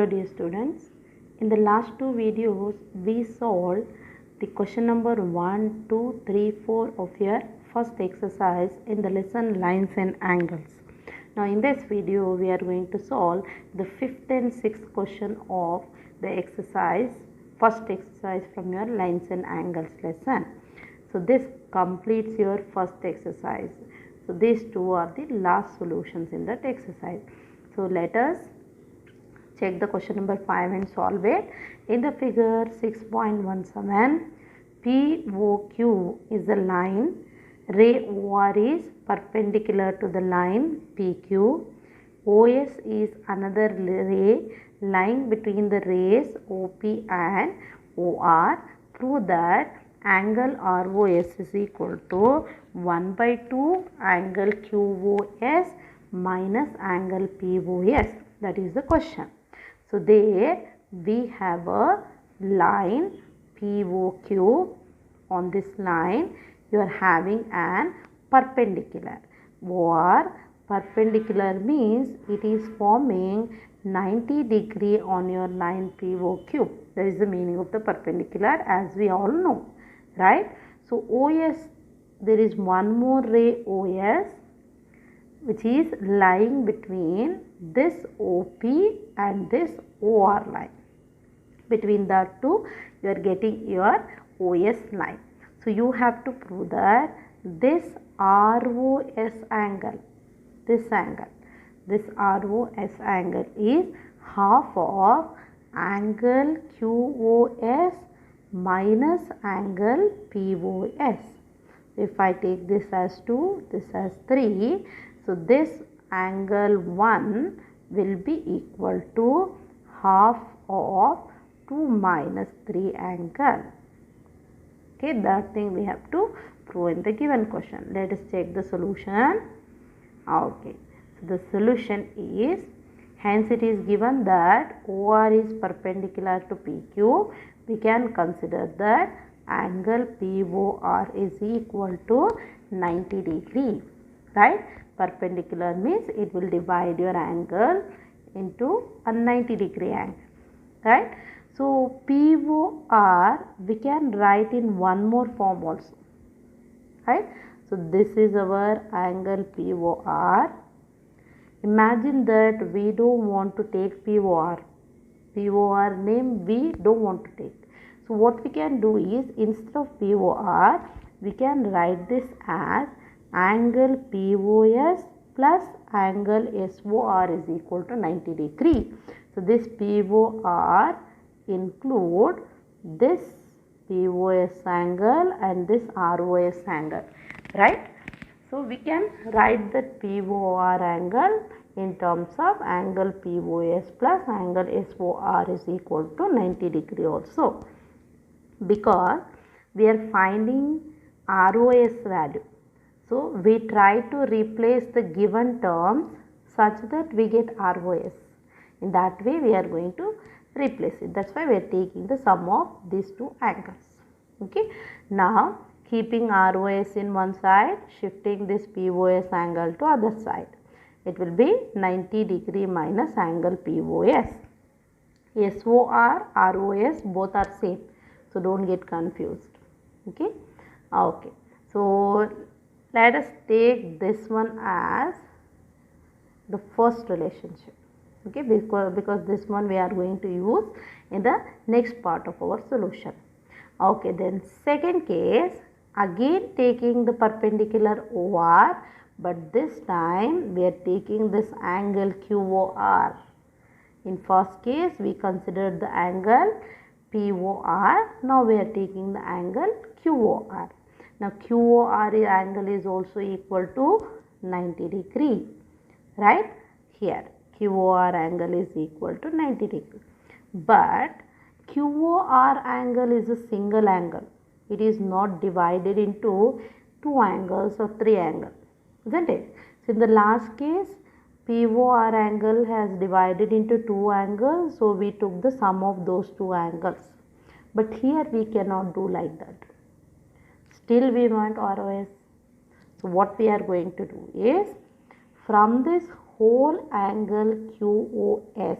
Hello dear students, in the last two videos we solved the question number 1, 2, 3, 4 of your first exercise in the lesson lines and angles. Now in this video we are going to solve the 5th and 6th question of the exercise, first exercise from your lines and angles lesson. So this completes your first exercise. So these two are the last solutions in that exercise. So let us check the question number 5 and solve it. In the figure 6.17, POQ is a line, ray OR is perpendicular to the line PQ, OS is another ray lying between the rays OP and OR. Prove that angle ROS is equal to 1 by 2 angle QOS minus angle POS. That is the question. So there we have a line POQ. On this line you are having an perpendicular. OR perpendicular means it is forming 90 degree on your line POQ. That is the meaning of the perpendicular, as we all know, right? So OS, there is one more ray OS which is lying between this OP and this OR line. Between the two you are getting your OS line. So you have to prove that this ROS angle, this ROS angle is half of angle QOS minus angle POS. If I take this as 2, this as 3, so this angle 1 will be equal to half of 2 minus 3 angle. Okay, that thing we have to prove in the given question. Let us check the solution. Okay, so the solution is, hence it is given that OR is perpendicular to PQ. We can consider that angle POR is equal to 90 degree, right? Perpendicular means it will divide your angle into a 90 degree angle, right? So POR we can write in one more form also, right? So this is our angle POR. Imagine that we don't want to take POR name we don't want to take. So what we can do is, instead of POR we can write this as angle POS plus angle SOR is equal to 90 degree. So this POR include this POS angle and this ROS angle, right? So we can write that POR angle in terms of angle POS plus angle SOR is equal to 90 degree also, because we are finding ROS value. So we try to replace the given terms such that we get ROS. In that way we are going to replace it. That's why we are taking the sum of these two angles. Okay. Now keeping ROS in one side, shifting this POS angle to other side. It will be 90 degree minus angle POS. SOR, ROS both are same. So don't get confused. Okay. Okay. So let us take this one as the first relationship. Okay, because this one we are going to use in the next part of our solution. Okay, then second case, again taking the perpendicular OR, but this time we are taking this angle QOR. In first case we considered the angle POR, now we are taking the angle QOR. Now QOR angle is also equal to 90 degree, right? Here QOR angle is equal to 90 degree. But QOR angle is a single angle. It is not divided into two angles or three angles, isn't it? So in the last case, POR angle has divided into two angles, so we took the sum of those two angles. But here we cannot do like that. Still we want ROS. So what we are going to do is, from this whole angle QOS,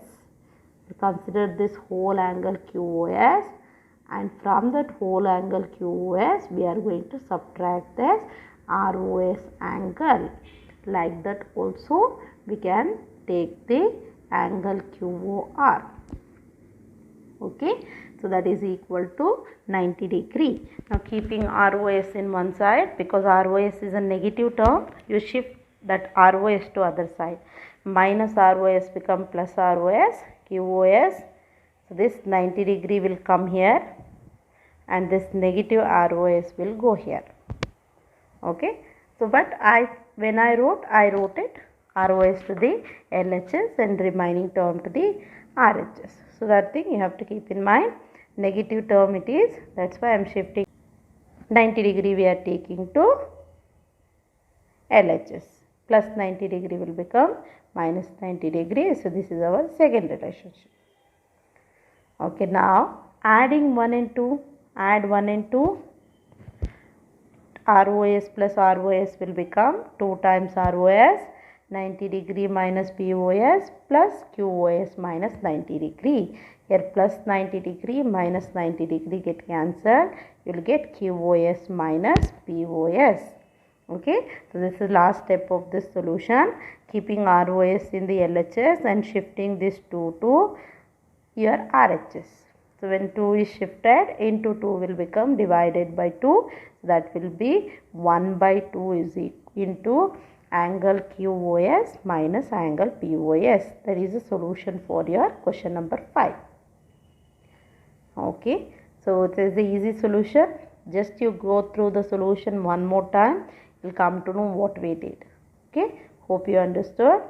Consider this whole angle QOS, and from that whole angle QOS we are going to subtract this ROS angle. Like that also we can take the angle QOR. Okay, so that is equal to 90 degree. Now keeping ROS in one side, because ROS is a negative term, you shift that ROS to other side. Minus ROS become plus ROS, QOS. So this 90 degree will come here and this negative ROS will go here. Okay, so but when I wrote it ROS to the LHS and remaining term to the RHS. So that thing you have to keep in mind. Negative term it is, that's why I am shifting 90 degree we are taking to LHS. Plus 90 degree will become minus 90 degree. So this is our second relationship. Okay, now adding 1 and 2, add 1 and 2, ROS plus ROS will become 2 times ROS, 90 degree minus POS plus QOS minus 90 degree. Here plus 90 degree minus 90 degree get cancelled. You will get QOS minus POS. Okay, so this is last step of this solution. Keeping ROS in the LHS and shifting this 2 to your RHS. So when 2 is shifted into 2 will become divided by 2. That will be 1 by 2 is into angle QOS minus angle POS. That is the solution for your question number 5. Okay, so it is the easy solution. Just you go through the solution one more time. You will come to know what we did. Okay, hope you understood.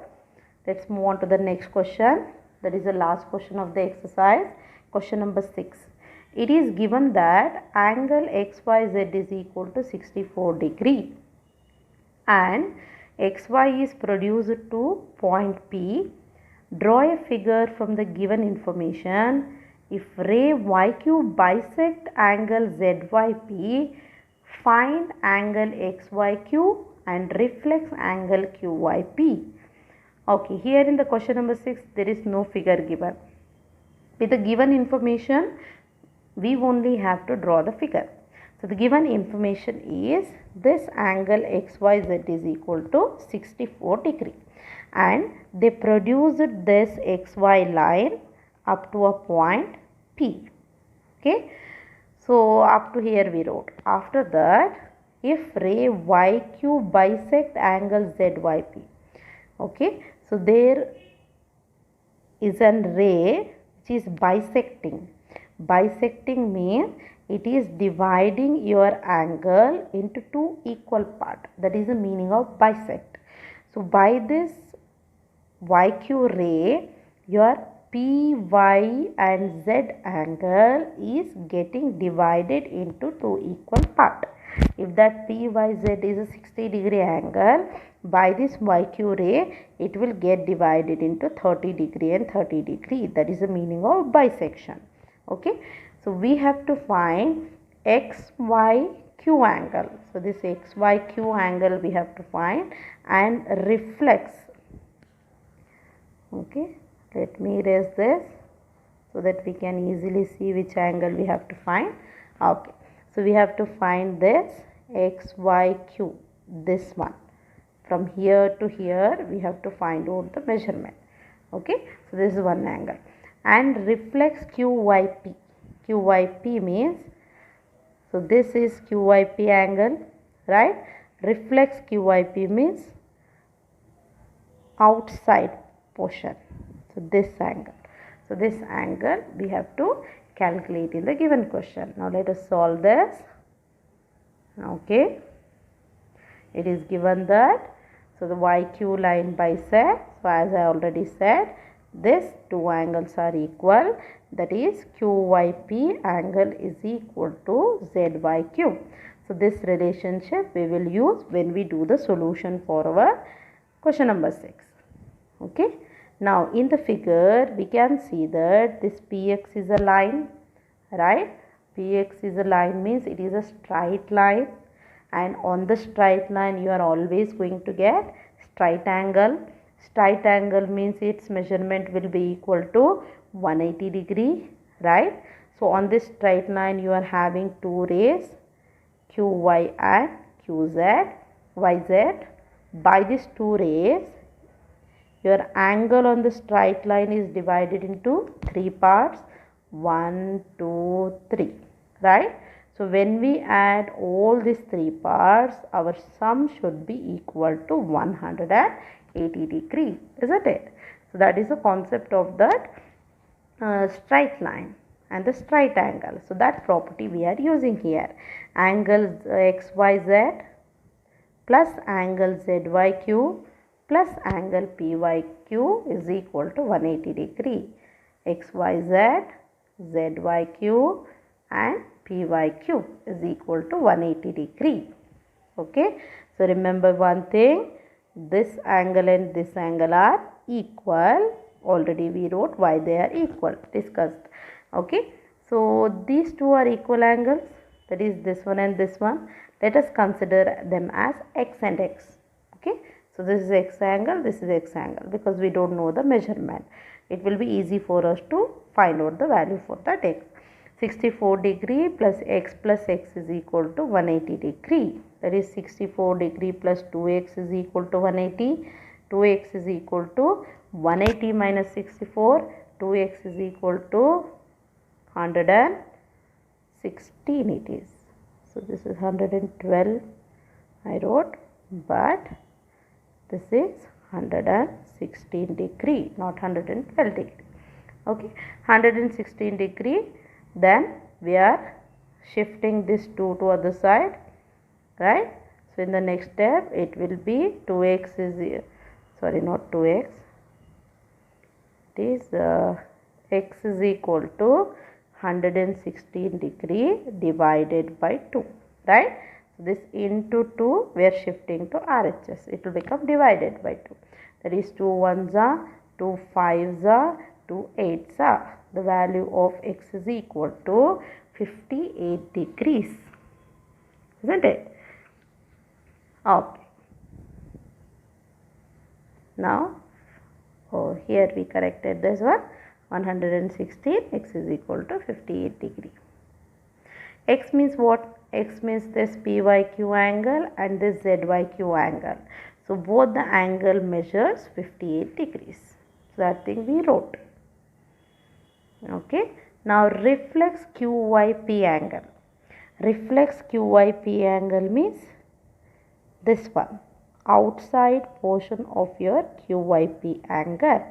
Let's move on to the next question. That is the last question of the exercise. Question number 6. It is given that angle XYZ is equal to 64 degree and XY is produced to point P. Draw a figure from the given information. If ray YQ bisect angle ZYP, find angle XYQ and reflex angle QYP. Okay, here in the question number 6 there is no figure given. With the given information we only have to draw the figure. So the given information is this angle XYZ is equal to 64 degree and they produced this XY line up to a point P. Okay, so up to here we wrote. After that, if ray YQ bisect angle ZYP. Okay, so there is an ray which is bisecting. Bisecting means it is dividing your angle into two equal parts. That is the meaning of bisect. So by this YQ ray, your PY and Z angle is getting divided into two equal parts. If that PYZ is a 60 degree angle, by this YQ ray it will get divided into 30 degree and 30 degree. That is the meaning of bisection. Okay, so we have to find XYQ angle. So this XYQ angle we have to find and reflex. Okay, let me erase this so that we can easily see which angle we have to find. Okay, so we have to find this XYQ, this one. From here to here we have to find out the measurement. Okay, so this is one angle. And reflex QYP. QYP means, so this is QYP angle, right? Reflex QYP means outside portion. So this angle. So this angle we have to calculate in the given question. Now let us solve this. Okay, it is given that, so the YQ line bisect. So as I already said, these two angles are equal. That is QYP angle is equal to ZYQ. So this relationship we will use when we do the solution for our question number 6. Okay. Now in the figure we can see that this PX is a line, right? PX is a line means it is a straight line, and on the straight line you are always going to get straight angle. Straight angle means its measurement will be equal to 180 degree, right? So on this straight line you are having two rays, QY and QZ, YZ. By these two rays, your angle on the straight line is divided into three parts, 1, 2, 3, right? So when we add all these three parts, our sum should be equal to 180 degree, isn't it? So that is the concept of that straight line and the straight angle. So that property we are using here. Angle XYZ plus angle ZYQ plus angle PYQ is equal to 180 degree. XYZ, ZYQ and PYQ is equal to 180 degree. Okay. So remember one thing, this angle and this angle are equal. Already we wrote why they are equal, discussed. Okay. So these two are equal angles, that is this one and this one. Let us consider them as x and x. Okay. So this is x angle, this is x angle, because we don't know the measurement. It will be easy for us to find out the value for that x. 64 degree plus x is equal to 180 degree. That is 64 degree plus 2x is equal to 180. 2x is equal to 180 minus 64. 2x is equal to 116 it is. So this is 112 I wrote, but this is 116 degree, not 112 degree. Okay, 116 degree. Then we are shifting this 2 to other side, right? So in the next step it will be 2x is, sorry, not 2x, it is x is equal to 116 degree divided by 2, right? So this into 2 we are shifting to RHS, it will become divided by 2. That is 2 1s are, 2 5s are, 2 8s are. The value of x is equal to 58 degrees, isn't it? Okay. Now, here we corrected this one, 116, x is equal to 58 degree. X means what? X means this PYQ angle and this ZYQ angle. So both the angle measures 58 degrees. So that thing we wrote. Okay. Now reflex QYP angle. Reflex QYP angle means this one, outside portion of your QYP angle.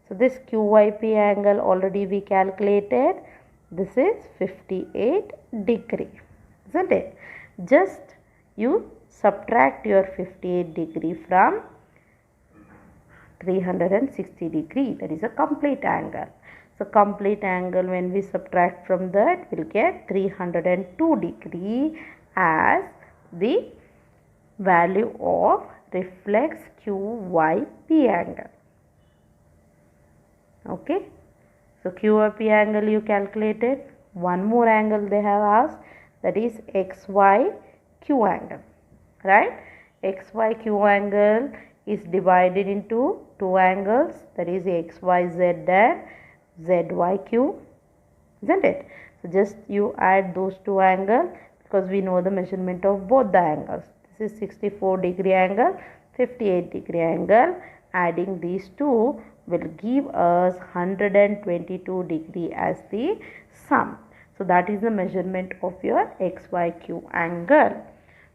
So this QYP angle already we calculated. This is 58 degree, isn't it? Just you subtract your 58 degree from 360 degree, that is a complete angle. So complete angle, when we subtract from that, we'll get 302 degree as the value of reflex QYP angle. Okay. So QYP angle you calculated. One more angle they have asked, that is XYQ angle, right? XYQ angle is divided into two angles, that is XYZ and ZYQ, isn't it? So just you add those two angles, because we know the measurement of both the angles. This is 64 degree angle, 58 degree angle. Adding these two will give us 122 degree as the sum. So that is the measurement of your XYQ angle.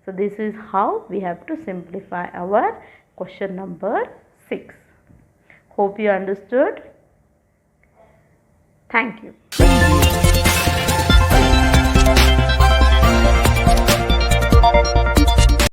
So this is how we have to simplify our question number 6. Hope you understood. Thank you.